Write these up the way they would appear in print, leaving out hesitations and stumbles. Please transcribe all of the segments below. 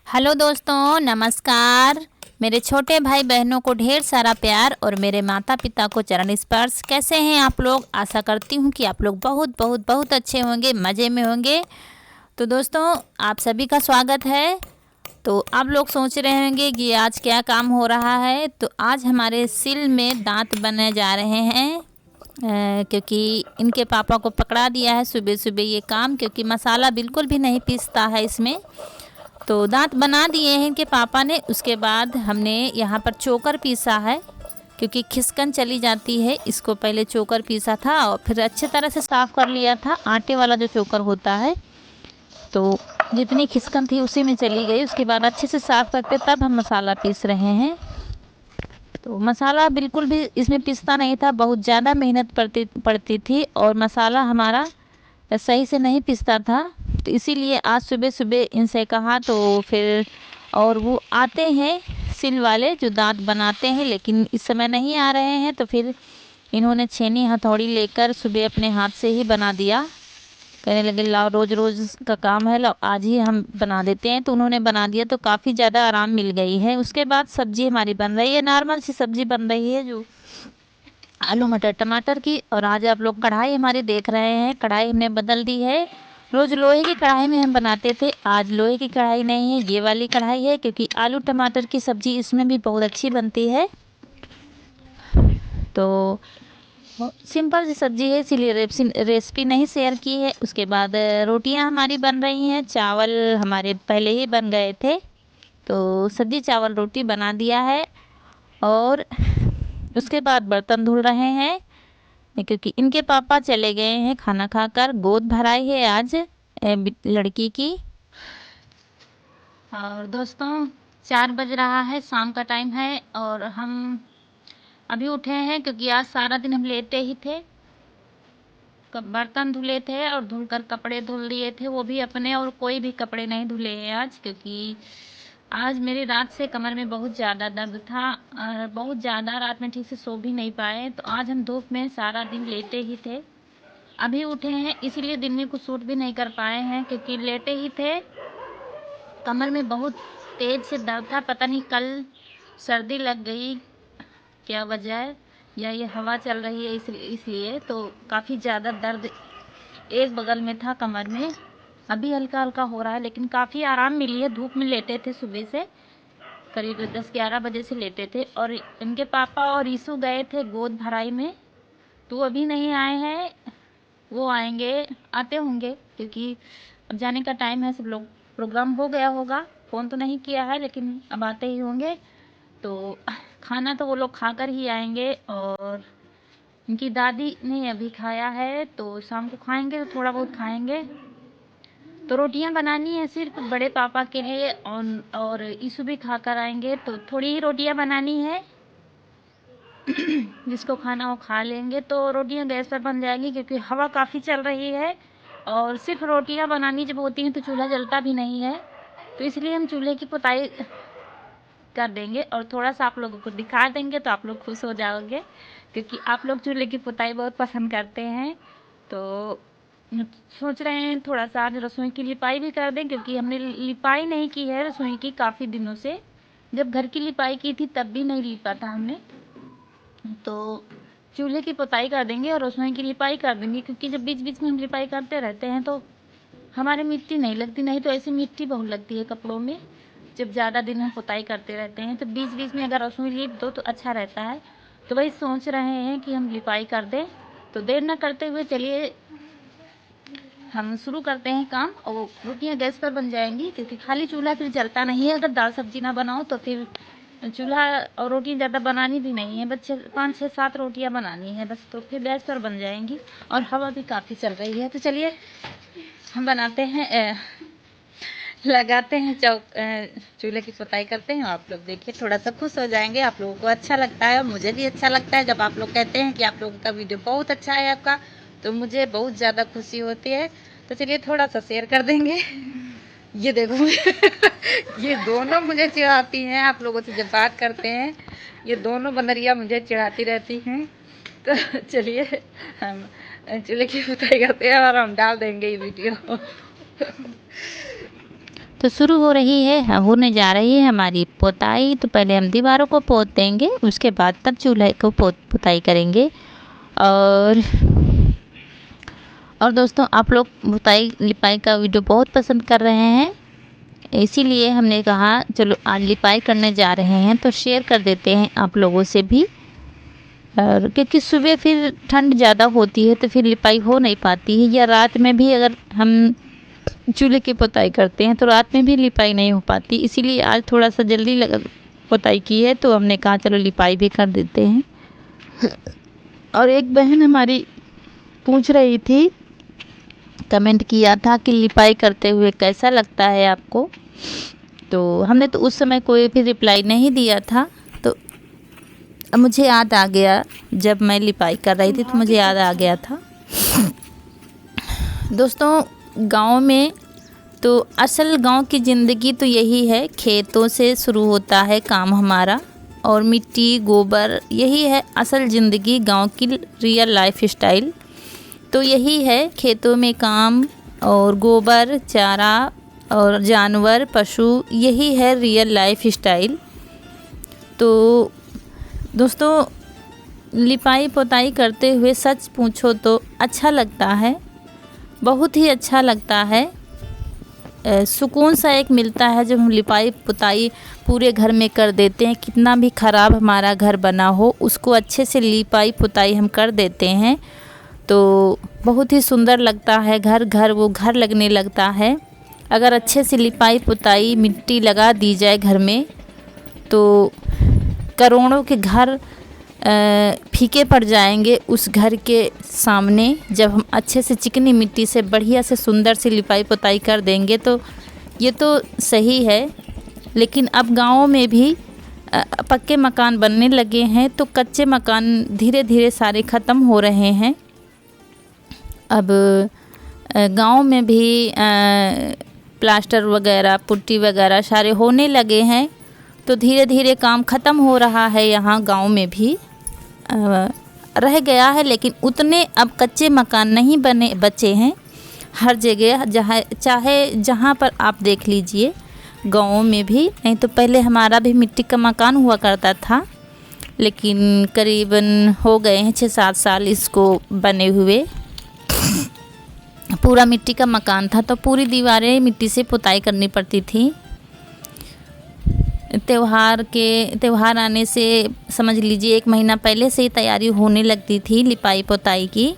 Hello दोस्तों, नमस्कार। मेरे छोटे भाई बहनों को ढेर सारा प्यार और मेरे माता पिता को चरण स्पर्श। कैसे हैं आप लोग? आशा करती हूँ कि आप लोग बहुत बहुत बहुत अच्छे होंगे, मज़े में होंगे। तो दोस्तों, आप सभी का स्वागत है। तो आप लोग सोच रहे होंगे कि आज क्या काम हो रहा है। तो आज हमारे सिल में दांत बने जा रहे हैं, क्योंकि इनके पापा को पकड़ा दिया है सुबह सुबह ये काम, क्योंकि मसाला बिल्कुल भी नहीं पीसता है इसमें। तो दांत बना दिए हैं इनके पापा ने। उसके बाद हमने यहाँ पर चोकर पीसा है, क्योंकि खिसकन चली जाती है। इसको पहले चोकर पीसा था और फिर अच्छे तरह से साफ़ कर लिया था। आटे वाला जो चोकर होता है, तो जितनी खिसकन थी उसी में चली गई। उसके बाद अच्छे से साफ़ करके तब हम मसाला पीस रहे हैं। तो मसाला बिल्कुल भी इसमें पिसता नहीं था, बहुत ज़्यादा मेहनत पड़ती थी और मसाला हमारा सही से नहीं पिसता था। तो इसीलिए आज सुबह सुबह इनसे कहा, तो फिर और वो आते हैं सिल वाले जो दांत बनाते हैं, लेकिन इस समय नहीं आ रहे हैं। तो फिर इन्होंने छेनी हथौड़ी लेकर सुबह अपने हाथ से ही बना दिया। कहने लगे लाओ, रोज़ रोज़ का काम है, लाओ आज ही हम बना देते हैं। तो उन्होंने बना दिया, तो काफ़ी ज़्यादा आराम मिल गई है। उसके बाद सब्जी हमारी बन रही है, नॉर्मल सी सब्जी बन रही है, जो आलू मटर टमाटर की। और आज आप लोग कढ़ाई हमारे देख रहे हैं, कढ़ाई हमने बदल दी है। रोज़ लोहे की कढ़ाई में हम बनाते थे, आज लोहे की कढ़ाई नहीं है, ये वाली कढ़ाई है, क्योंकि आलू टमाटर की सब्ज़ी इसमें भी बहुत अच्छी बनती है। तो सिंपल सी सब्ज़ी है, इसीलिए रेसिपी नहीं शेयर की है। उसके बाद रोटियां हमारी बन रही हैं, चावल हमारे पहले ही बन गए थे, तो सब्जी चावल रोटी बना दिया है। और उसके बाद बर्तन धुल रहे हैं, क्योंकि इनके पापा चले गए हैं खाना खाकर। गोद भराई है आज लड़की की। और दोस्तों, 4 बज रहा है, शाम का टाइम है और हम अभी उठे हैं, क्योंकि आज सारा दिन हम लेटे ही थे। बर्तन धुले थे और धुलकर कपड़े धुल दिए थे, वो भी अपने, और कोई भी कपड़े नहीं धुले हैं आज, क्योंकि आज मेरी रात से कमर में बहुत ज़्यादा दर्द था और बहुत ज़्यादा रात में ठीक से सो भी नहीं पाए। तो आज हम धूप में सारा दिन लेटे ही थे। अभी उठे हैं, इसीलिए दिन में कुछ शूट भी नहीं कर पाए हैं, क्योंकि लेटे ही थे। कमर में बहुत तेज़ से दर्द था, पता नहीं कल सर्दी लग गई, क्या वजह है, या ये हवा चल रही है इसलिए। तो काफ़ी ज़्यादा दर्द एक बगल में था कमर में। अभी हल्का हल्का हो रहा है, लेकिन काफ़ी आराम मिली है। धूप में लेटे थे सुबह से, करीब 10-11 बजे से लेटे थे। और इनके पापा और ईशु गए थे गोद भराई में, तो अभी नहीं आए हैं। वो आएंगे, आते होंगे, क्योंकि अब जाने का टाइम है। सब लोग प्रोग्राम हो गया होगा, फ़ोन तो नहीं किया है, लेकिन अब आते ही होंगे। तो खाना तो वो लोग खाकर ही आएंगे। और इनकी दादी ने अभी खाया है, तो शाम को खाएंगे, तो थोड़ा बहुत खाएंगे। तो रोटियां बनानी है सिर्फ बड़े पापा के लिए, और ईशु भी खाकर आएंगे, तो थोड़ी ही रोटियां बनानी है। जिसको खाना हो खा लेंगे। तो रोटियां गैस पर बन जाएंगी, क्योंकि हवा काफ़ी चल रही है। और सिर्फ रोटियां बनानी जब होती हैं तो चूल्हा जलता भी नहीं है, तो इसलिए हम चूल्हे की पुताई कर देंगे और थोड़ा सा आप लोगों को दिखा देंगे, तो आप लोग खुश हो जाओगे, क्योंकि आप लोग चूल्हे की पुताई बहुत पसंद करते हैं। तो सोच रहे हैं थोड़ा सा आज रसोई की लिपाई भी कर दें, क्योंकि हमने लिपाई नहीं की है रसोई की काफ़ी दिनों से। जब घर की लिपाई की थी तब भी नहीं लिपा था हमने। तो चूल्हे की पुताई कर देंगे और रसोई की लिपाई कर देंगे, क्योंकि जब बीच बीच में हम लिपाई करते रहते हैं तो हमारे मिट्टी नहीं लगती, नहीं तो ऐसे मिट्टी बहुत लगती है कपड़ों में। जब ज़्यादा दिन हम पुताई करते रहते हैं, तो बीच बीच में अगर रसोई लीप दो तो अच्छा रहता है। तो वही सोच रहे हैं कि हम लिपाई कर दें। तो देर न करते हुए चलिए हम शुरू करते हैं काम। और रोटियां गैस पर बन जाएंगी, क्योंकि खाली चूल्हा फिर जलता नहीं है। अगर दाल सब्जी ना बनाओ तो फिर चूल्हा और रोटी ज़्यादा बनानी भी नहीं है, बस 5-6-7 रोटियां बनानी है बस, तो फिर गैस पर बन जाएंगी। और हवा भी काफ़ी चल रही है। तो चलिए हम बनाते हैं, लगाते हैं चूल्हे की पुताई करते हैं। आप लोग देखिए, थोड़ा सा खुश हो जाएंगे। आप लोगों को अच्छा लगता है और मुझे भी अच्छा लगता है जब आप लोग कहते हैं कि आप लोगों का वीडियो बहुत अच्छा है आपका, तो मुझे बहुत ज़्यादा खुशी होती है। तो चलिए थोड़ा सा शेयर कर देंगे। ये देखो ये दोनों मुझे चिढ़ाती हैं, आप लोगों से जब बात करते हैं ये दोनों बनरिया मुझे चिढ़ाती रहती हैं। तो चलिए हम चूल्हे की पुताई करते हैं और हम डाल देंगे ये वीडियो। तो शुरू हो रही है, होने जा रही है हमारी पोताई। तो पहले हम दीवारों को पोत देंगे, उसके बाद तब चूल्हे को पुताई करेंगे। और दोस्तों, आप लोग पुताई लिपाई का वीडियो बहुत पसंद कर रहे हैं, इसीलिए हमने कहा चलो आज लिपाई करने जा रहे हैं तो शेयर कर देते हैं आप लोगों से भी। और क्योंकि सुबह फिर ठंड ज़्यादा होती है तो फिर लिपाई हो नहीं पाती है, या रात में भी अगर हम चूल्हे की पुताई करते हैं तो रात में भी लिपाई नहीं हो पाती। इसीलिए आज थोड़ा सा जल्दी पुताई की है तो हमने कहा चलो लिपाई भी कर देते हैं। और एक बहन हमारी पूछ रही थी, कमेंट किया था कि लिपाई करते हुए कैसा लगता है आपको। तो हमने तो उस समय कोई भी रिप्लाई नहीं दिया था, तो मुझे याद आ गया जब मैं लिपाई कर रही थी तो मुझे याद आ गया था। दोस्तों, गांव में तो असल गांव की ज़िंदगी तो यही है, खेतों से शुरू होता है काम हमारा, और मिट्टी गोबर यही है असल ज़िंदगी, गांव की रियल लाइफ स्टाइल तो यही है। खेतों में काम और गोबर चारा और जानवर पशु, यही है रियल लाइफ स्टाइल। तो दोस्तों, लिपाई पोताई करते हुए सच पूछो तो अच्छा लगता है, बहुत ही अच्छा लगता है। सुकून सा एक मिलता है जब हम लिपाई पुताई पूरे घर में कर देते हैं। कितना भी ख़राब हमारा घर बना हो, उसको अच्छे से लिपाई पुताई हम कर देते हैं तो बहुत ही सुंदर लगता है। घर वो घर लगने लगता है। अगर अच्छे से लिपाई पुताई मिट्टी लगा दी जाए घर में तो करोड़ों के घर फीके पड़ जाएंगे उस घर के सामने। जब हम अच्छे से चिकनी मिट्टी से बढ़िया से सुंदर सी लिपाई पुताई कर देंगे तो ये तो सही है। लेकिन अब गाँव में भी पक्के मकान बनने लगे हैं तो कच्चे मकान धीरे धीरे सारे ख़त्म हो रहे हैं। अब गांव में भी प्लास्टर वगैरह पुट्टी वगैरह सारे होने लगे हैं तो धीरे धीरे काम ख़त्म हो रहा है। यहाँ गांव में भी रह गया है, लेकिन उतने अब कच्चे मकान नहीं बचे हैं। हर जगह जहाँ पर आप देख लीजिए गाँव में भी, नहीं तो पहले हमारा भी मिट्टी का मकान हुआ करता था, लेकिन करीबन हो गए हैं 6-7 साल इसको बने हुए। पूरा मिट्टी का मकान था तो पूरी दीवारें मिट्टी से पुताई करनी पड़ती थी। त्यौहार आने से समझ लीजिए 1 महीना पहले से ही तैयारी होने लगती थी लिपाई पुताई की।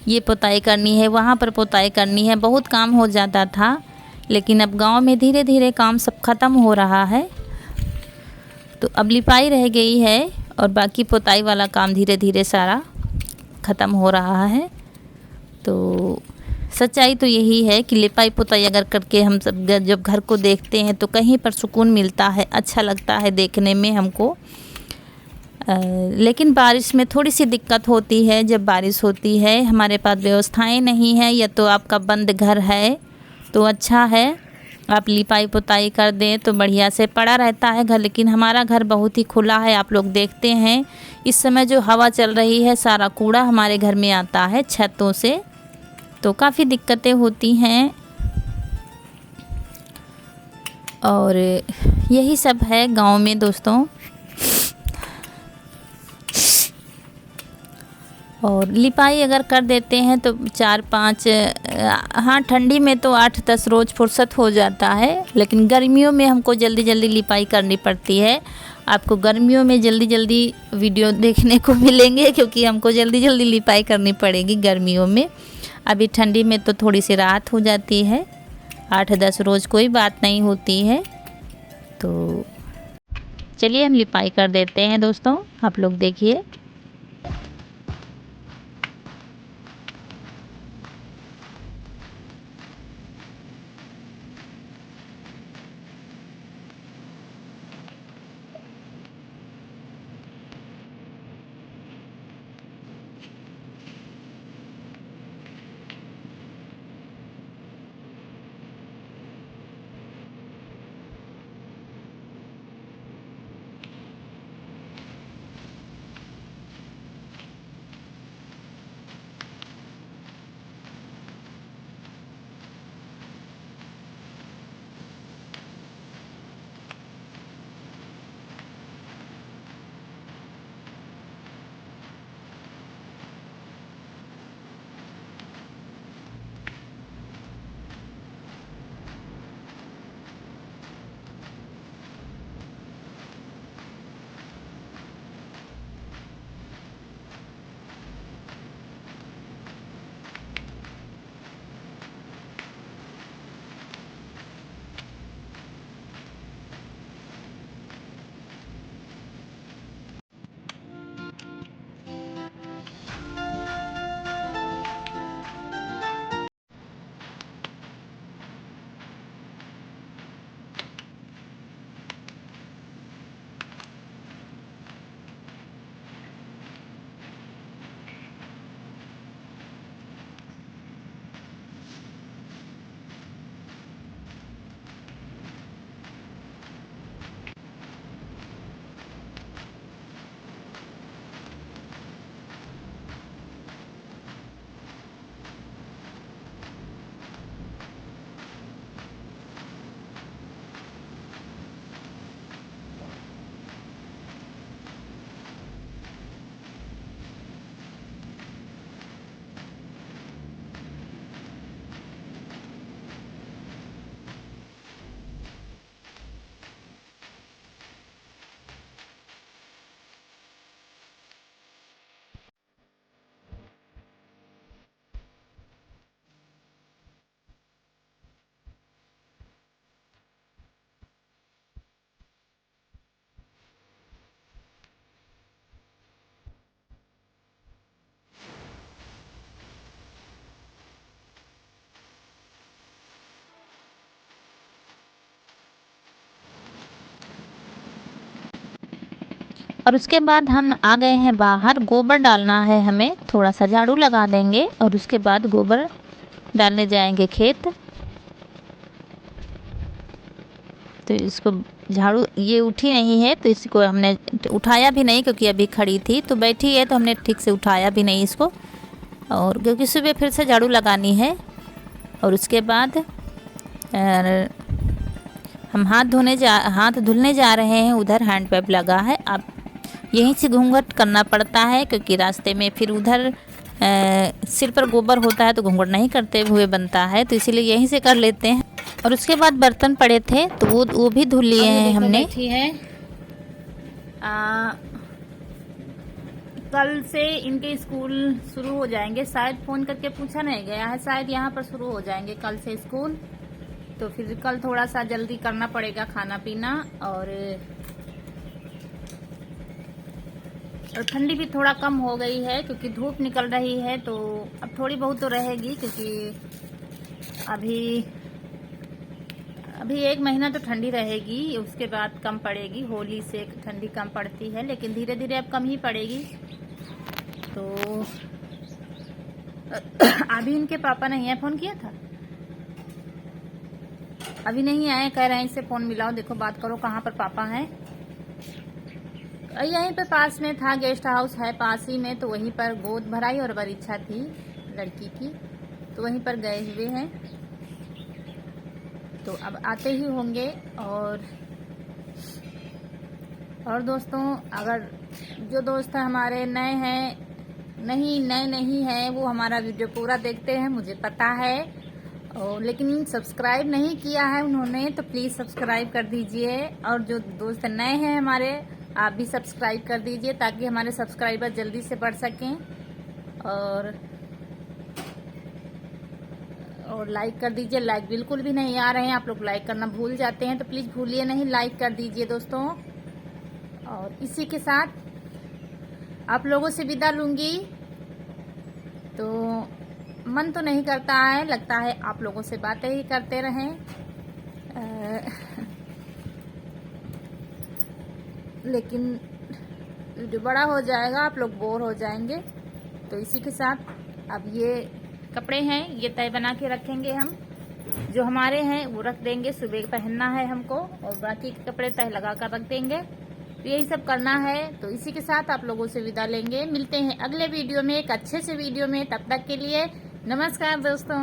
ये पुताई करनी है, वहाँ पर पुताई करनी है, बहुत काम हो जाता था। लेकिन अब गांव में धीरे धीरे काम सब ख़त्म हो रहा है तो अब लिपाई रह गई है और बाकी पुताई वाला काम धीरे धीरे सारा ख़त्म हो रहा है। तो सच्चाई तो यही है कि लिपाई पुताई अगर करके हम सब जब घर को देखते हैं तो कहीं पर सुकून मिलता है, अच्छा लगता है देखने में हमको। लेकिन बारिश में थोड़ी सी दिक्कत होती है। जब बारिश होती है, हमारे पास व्यवस्थाएं नहीं है या तो आपका बंद घर है तो अच्छा है, आप लिपाई पुताई कर दें तो बढ़िया से पड़ा रहता है घर। लेकिन हमारा घर बहुत ही खुला है, आप लोग देखते हैं इस समय जो हवा चल रही है सारा कूड़ा हमारे घर में आता है छतों से, तो काफ़ी दिक्कतें होती हैं। और यही सब है गांव में दोस्तों। और लिपाई अगर कर देते हैं तो 4-5 हाँ ठंडी में तो 8-10 रोज़ फुर्सत हो जाता है, लेकिन गर्मियों में हमको जल्दी जल्दी लिपाई करनी पड़ती है। आपको गर्मियों में जल्दी जल्दी वीडियो देखने को मिलेंगे क्योंकि हमको जल्दी जल्दी लिपाई करनी पड़ेगी गर्मियों में। अभी ठंडी में तो थोड़ी सी राहत हो जाती है, 8-10 रोज़ कोई बात नहीं होती है। तो चलिए हम लिपाई कर देते हैं दोस्तों, आप लोग देखिए। और उसके बाद हम आ गए हैं बाहर। गोबर डालना है हमें, थोड़ा सा झाड़ू लगा देंगे और उसके बाद गोबर डालने जाएंगे खेत। तो इसको झाड़ू, ये उठी नहीं है तो इसको हमने उठाया भी नहीं क्योंकि अभी खड़ी थी, तो बैठी है तो हमने ठीक से उठाया भी नहीं इसको, और क्योंकि सुबह फिर से झाड़ू लगानी है। और उसके बाद हम हाथ धुलने जा रहे हैं। उधर हैंड पैप लगा है, अब यहीं से घूंघट करना पड़ता है क्योंकि रास्ते में फिर उधर सिर पर गोबर होता है तो घूंघट नहीं करते हुए बनता है, तो इसीलिए यहीं से कर लेते हैं। और उसके बाद बर्तन पड़े थे तो वो भी धुल लिए हैं हमने। बैठी है कल से इनके स्कूल शुरू हो जाएंगे, शायद फ़ोन करके पूछा नहीं गया है, शायद यहाँ पर शुरू हो जाएंगे कल से स्कूल। तो फिर कल थोड़ा सा जल्दी करना पड़ेगा खाना पीना। और ठंडी भी थोड़ा कम हो गई है क्योंकि धूप निकल रही है, तो अब थोड़ी बहुत तो रहेगी क्योंकि अभी 1 महीना तो ठंडी रहेगी, उसके बाद कम पड़ेगी। होली से ठंडी कम पड़ती है लेकिन धीरे धीरे अब कम ही पड़ेगी। तो अभी इनके पापा नहीं है, फ़ोन किया था, अभी नहीं आए, कह रहे हैं इससे फ़ोन मिलाओ, देखो बात करो कहाँ पर पापा हैं। यहीं पे पास में था, गेस्ट हाउस है पास ही में, तो वहीं पर गोद भराई और परीक्षा थी लड़की की, तो वहीं पर गए हुए हैं। तो अब आते ही होंगे। और दोस्तों, अगर जो दोस्त हमारे नए नहीं हैं, वो हमारा वीडियो पूरा देखते हैं, मुझे पता है, लेकिन सब्सक्राइब नहीं किया है उन्होंने, तो प्लीज़ सब्सक्राइब कर दीजिए। और जो दोस्त नए हैं हमारे, आप भी सब्सक्राइब कर दीजिए ताकि हमारे सब्सक्राइबर जल्दी से बढ़ सकें। और लाइक कर दीजिए, लाइक बिल्कुल भी नहीं आ रहे हैं, आप लोग लाइक करना भूल जाते हैं, तो प्लीज़ भूलिए नहीं, लाइक कर दीजिए दोस्तों। और इसी के साथ आप लोगों से विदा लूँगी। तो मन तो नहीं करता है, लगता है आप लोगों से बातें ही करते रहें, लेकिन वीडियो बड़ा हो जाएगा, आप लोग बोर हो जाएंगे। तो इसी के साथ अब ये कपड़े हैं, ये तय बना के रखेंगे हम, जो हमारे हैं वो रख देंगे, सुबह पहनना है हमको, और बाकी के कपड़े तय लगा कर रख देंगे। तो यही सब करना है। तो इसी के साथ आप लोगों से विदा लेंगे, मिलते हैं अगले वीडियो में एक अच्छे से वीडियो में, तब तक के लिए नमस्कार दोस्तों।